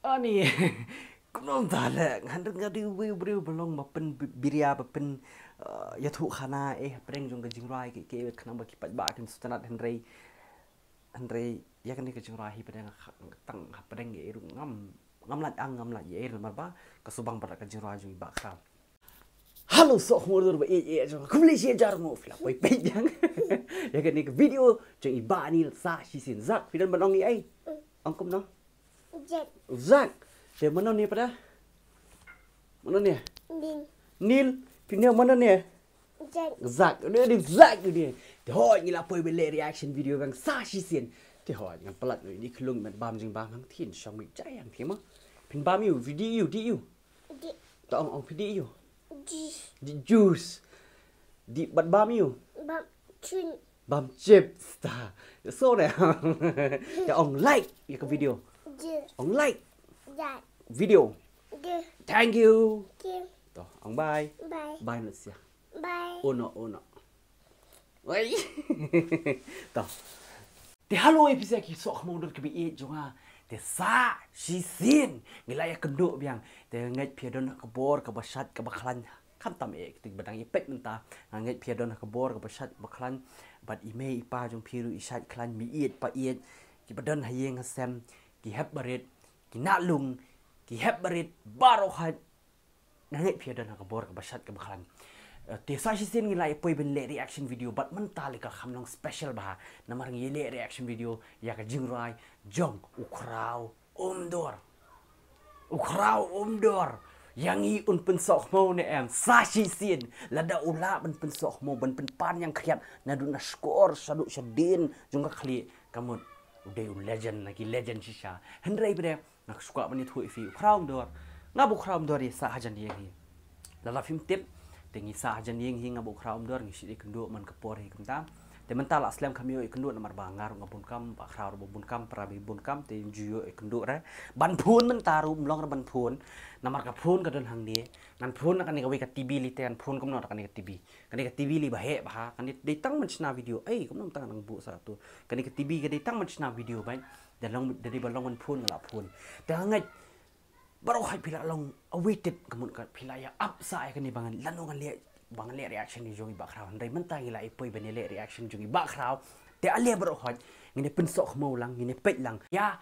Ani, cũng ta là hắn đừng có đi view belong mà pen biria mà pen ya thu khana preng jong cái jingrai cái khana mà cái bát kan stanat Henry ya kan cái jingrai hi pen tang preng ye ngam ngam la ye mà ba kasubang pada cái jingrai jong ba kham Halo sok modor ba jong kumli si jar mo fla boy pe jang ya kan cái video jong iba ni sa si sin zak fidan banong ni ai angkum no Zak, dia mana ni pada? Mana ni? Nil, pinnya mana ni? Zak, dia di Zak tu dia. Dia hoi ni lapoi beli reaction video bang sashi sin. Dia hoi ngan pelat ni kelung man bam jing bam hang thin song mi jai yang thiam. Pin bam you video di. Ta ong video. Di juice. Di bat bam you. Bam chips ta. So nè. Dia ong like cái video. Ông like video. Thank you. Toh, ông bye. Bye nữa xia. Ono. Oi. Toh. Thì hello episode ki sok mau được cái bị jonga. Thì sa si sin. Ngilaya kenduk biang. Thì ngai piadon kabor kabasat kabaklan. Kham tam thì badang ipet menta. Ngai piadon kabor kabasat baklan. Bad ime ipa jong piru isat klan mi pa ki badan hayeng hasem. Ki hep barit, ki naklung, ki hep barit, barohat. Nangit pia dan kabor kabasat kabaklan. Tesa sisin ngilai poi ben le reaction video bat mentali ka khamlang special bah. Namar ngile reaction video ya ka jingrai jong ukrau umdor. Yang i un pen sok mo ne em sa sisin lada ula ben pen sok mo ben pen pan yang khiat nadu na skor sadu sedin jong ka khli kamut. Udah legend lagi legend sisa. Henry pada nak suka bani thui fi khraum dor. Ngabu khraum dor sa hajan yang hi. Lala film tip tengi sa hajan yang hi ngabu khraum dor ngisi di kendu man kapor hi kamta. Te mental aslam kami oi kendu namar bangar ngabun kam pak khrau bun kam prabi bun kam te juyo kendu ra. Ban phun mentaru mlong ban phun. Namar ka phun ka don hang ni. Nan phun kan ni ka TV li ten phun kam no kan ni ka TV. Kan ni ka TV li bahe bah kan ni datang man sna video. Kam nom tang nang bu satu. Kan ni ka TV ka datang man sna video bai. Dan long dari balong man phun ngala phun. Te ngai baru hai pila long awaited kamun ka pila ya up sa kan ni bangan lanongan le bangan le reaction ni jongi bakrau ndai mentang ila ipoi benele reaction jongi bakrau te alia baru hot ngine pensok mau lang ngine pet lang ya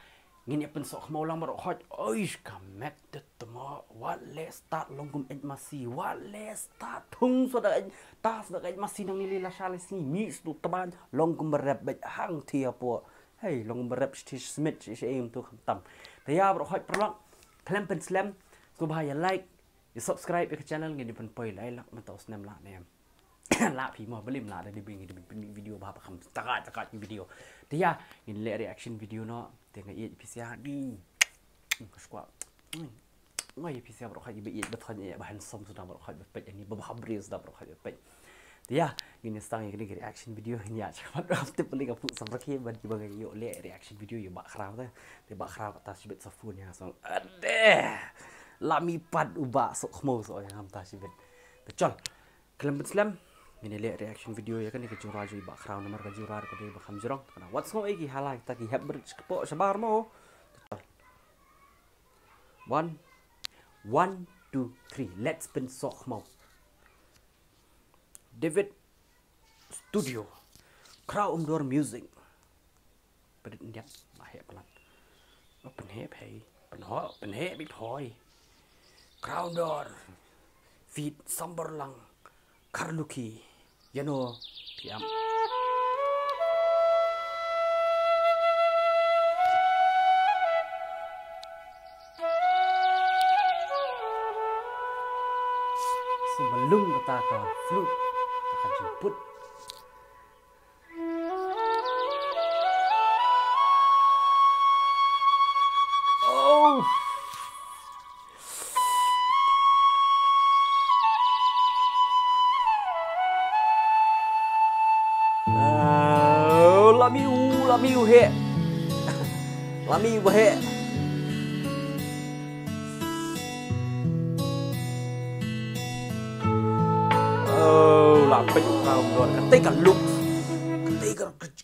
ngine pensok mau lang baru hot oish kamet tetma what let's start longum et masi what let's start thung so da tas da masi nang ni la shalis ni mix tu taban longum berep bet hang thia po hey longum berep stitch smith is aim tu tam te ya baru hot prolong klam pen slam so bahaya like you subscribe ke channel ngin pen poi lai lak ma tos nem la nem la phi mo belim la de bing di video ba kham takat video te ya ngin le reaction video no te ngai pisia di skwa ngai pisia bro khaji be ba thon ya ba han som su da bro khaji pe ni ba habris da bro khaji pe te ya ngin stang ngin reaction video ni ya chamat after peli ka pu sam rakhe ban di bagai yo le reaction video yo ba khrau te ba khrau ta sibet safun ya so ade lami pad ubah sok mau so yang hamta sibet. Betul. Kelam Islam ini le reaction video ya kan ni kejurah ju ibak khrau nomor kejurah ko de bakham jurong. Kana what's no iki halai ta ki heb berkepo sabar mo. Betul. 1 2 3 let's pen sok mau. David Studio Khrau Umdor Music. Bedit ndiak bahe pelan. Pen he pay. Pen he big toy. Crowdor, feet Samberlang, Karluki, Yano, Piam. Sebelum kita ke flute, kita akan jemput. Lamiu he. Lamiu he. Lapet ukraum dor katay kaluk.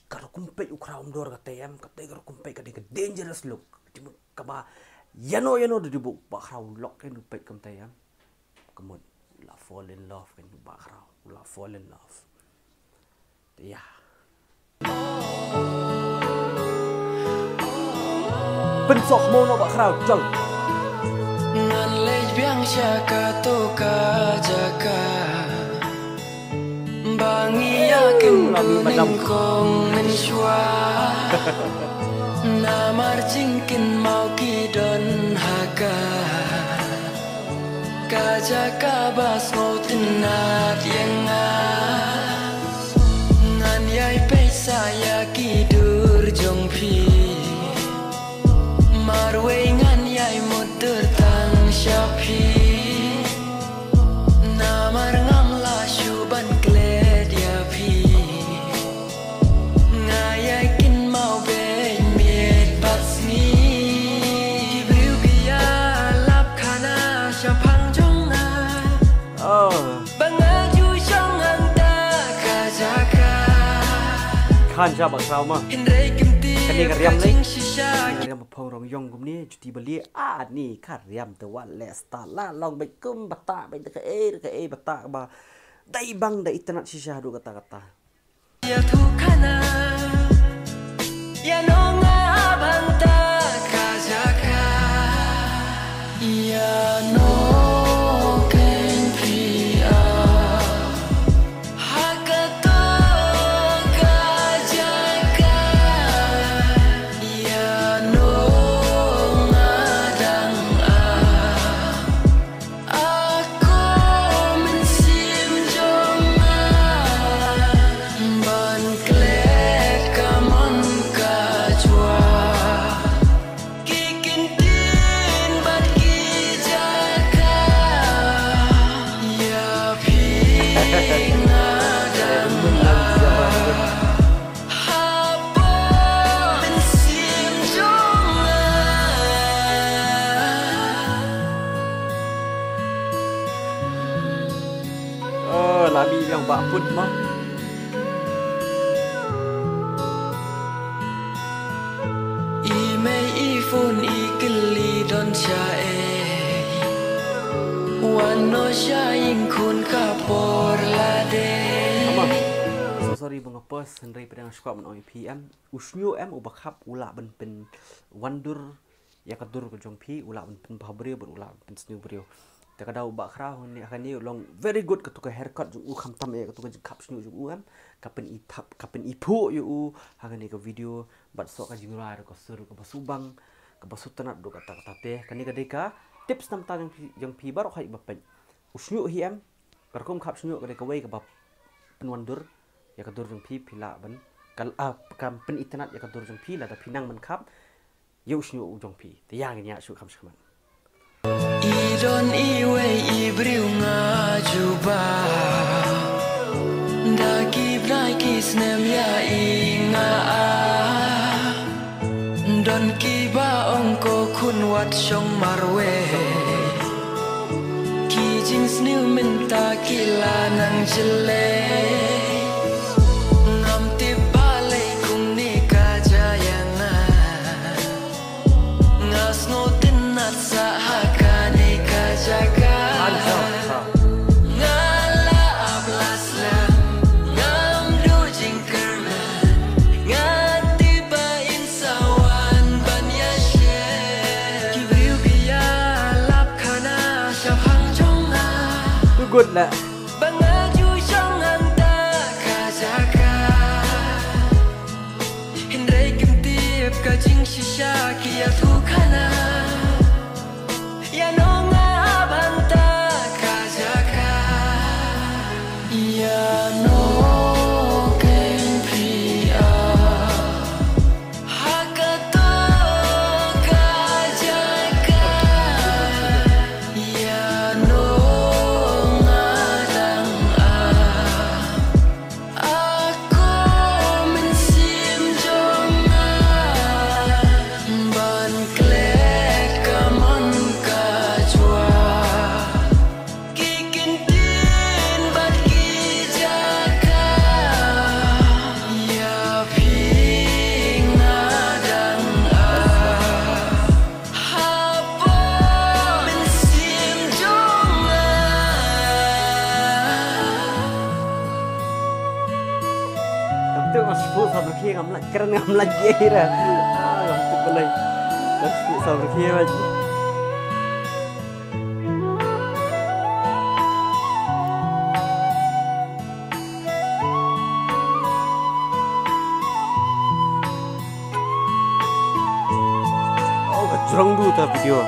Katay kumpet ukraum dor katay em katay kumpet katay dangerous look. Ka ba Yano di buk bakrau lock kan upet kam tayang. Kemun la fall in love kan bakrau, la fall in love. Ya. Pensok mo no bakrau jol. Ngan lej biang syaka toka jaka. Bangi yakin kuning kong mensyua. Namar jingkin mau kidon haga. Kajaka bas mau tenat yenga. Ngan yai pesa ya kidur jong pi. Marwe ngan yai mudur tang syapi. Namar ngam la syuban kled ya pi. Ngayai kin mau be miet basni. Kibriu biya lap kana syapang jonga. Bangaju syong anda kajaka. Kan siya bakrau mah. Hindray kinti Kani kariam ni. syaki. Kariam pong rong yong gum ni juti beli ni kariam te wan lesta la long bai kum bata bai de ke bata ba dai bang da internet shisha du kata-kata. Ya tukana ya nonga abanta kajaka. Ya no ken pria hakato kajaka. Ya no ngadang aku mensim jonga. Ban klet kamon kajwa. Kikin tin bat kijaka. Ya pinga dan habo mensim jonga. Lami yang bak put mah. Email iPhone ikeli don chae. Wano shaing kun kapor lade. Ama. So sorry bang pos Henry pedang skop on OPM. Usnyo em ubakap ula ben pen wandur ya kadur ko jong pi ula ben pen pabrio ber ula pen snyu brio. Ta kada ubak kra ni akan ni long very good ketuka haircut jung kham tam e ketuka kap snyu jung em kapen itap kapen ipu yu hakan ni ke video bat sok ka jingura ko sur ko basubang ko basutanat do kata-kata teh kani kadeka tips nam ta yang pi bar khai bapen. Usnyo hi em perkum kap snyu kadeka wei ka bap penwandur ya kadur jong pi pila ban kal kam pen internet ya kadur jong pi la ta pinang man kap ya usnyo jong pi te yang ni ya su kham shkaman. Idon iwe ibriu ngajuba. Daki brai kisnem ya inga. Don kiba ongko kun wat syong marwe. Kijing sniu minta kila nang jele. Ngam tibale kung ni kajayanga. Ngas ngotin nat sahakani kajaka. Ngala ablas lang ngam do jingkerman. Ngati ba insawan banya she. Kibriu biya lap kana syapang jonga. Too good lah. Bangaju syong anda kajaka. Hindray kintip kajing shisha kia tukana. Ya nonga abanta kajaka. Ya no ken pria hakato kajaka. Ya no ngadang aku mensim jonga. Ban sabr kia ngamla keren ngamla jera. Ngam tu boleh. Terus sabr kia aja. Oh, kejrong dulu ta video.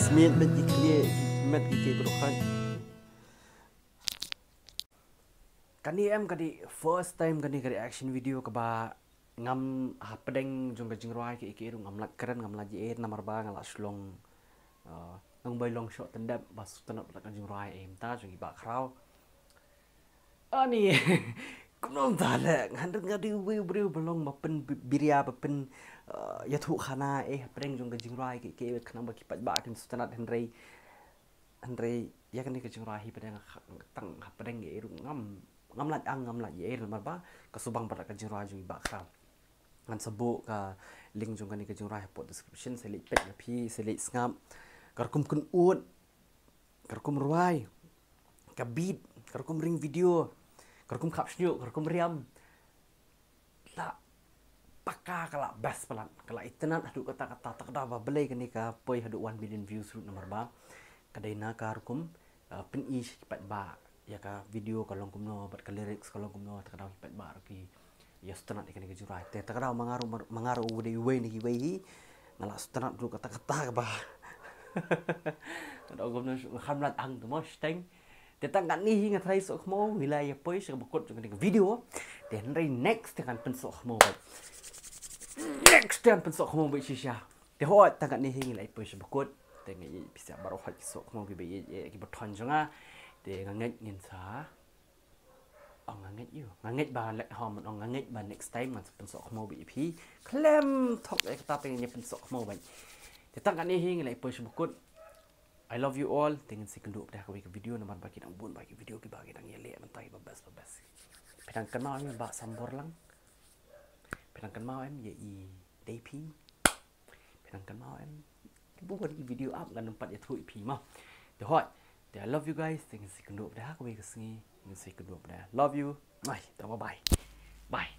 Smith lagi clear, mat gigi berukan. Kani em kadi first time kani reaction video ke ba ngam hapdeng jong kajing roi ke iki ngam lat keren ngam laji namar ba ngala slong nang bay long shot tendap bas tanap lat kajing roi em ta jong ba krau. Ani kunom tala ngandet ngadi we belong bapen biria bapen ya thu khana hapdeng jong kajing roi ke khana ba kipat ba kan sutanat Henry ya kan kajing roi padang tang hapdeng ge ngam lat ye namar ba kasubang pada kajing roi jong ba krau. Ngan sebut ka link jong kani kajing roi pot description selit pet pi selit ngam karkum kun ut karkum roi ka beat karkum ring video karkum khap snyuk karkum riam la paka kala best pelan kala itenan adu kata-kata takda ba belai kani ka poi hadu 1 million views root nomor ba kadaina karkum pen ish pat ba ya ka video kalong kumno bat ka lyrics kalong kumno takda pat ba ki ya stenat ikani kajing roi te takda mangaru ude we ni we hi ngala stenat dulu kata-kata ba kada kumno khamlat ang tu mos teng te tangkat ni hinga trai sok mo wilayah poi sa bukot jong kani video then ray next kan pen sok mo ba next time pen sok mo ba shisha te ho tangkat ni hinga lai poi sa bukot te ngi bisa baru hot sok mo bi ki boton jonga te nganget ngin sa nganget you nganget ba let hom nganget ba next time man pen sok mo bi pi klem thok ek ta peng ni pen sok mo ba te tangkat ni hinga lai poi sa bukot I love you all. Tingin si kendo dah kau video naman bagi nang bun bagi video ki bagi nang yele mentai babas. Pedang kan mau em ba sambor lang. Pedang kan mau em ye i DP. Pedang kan mau em buat video up kan tempat ya thui pi mah. The hot. I love you guys. Tingin si kendo dah kau kesini. Tingin si kendo dah. Love you. Bye. Bye. Bye.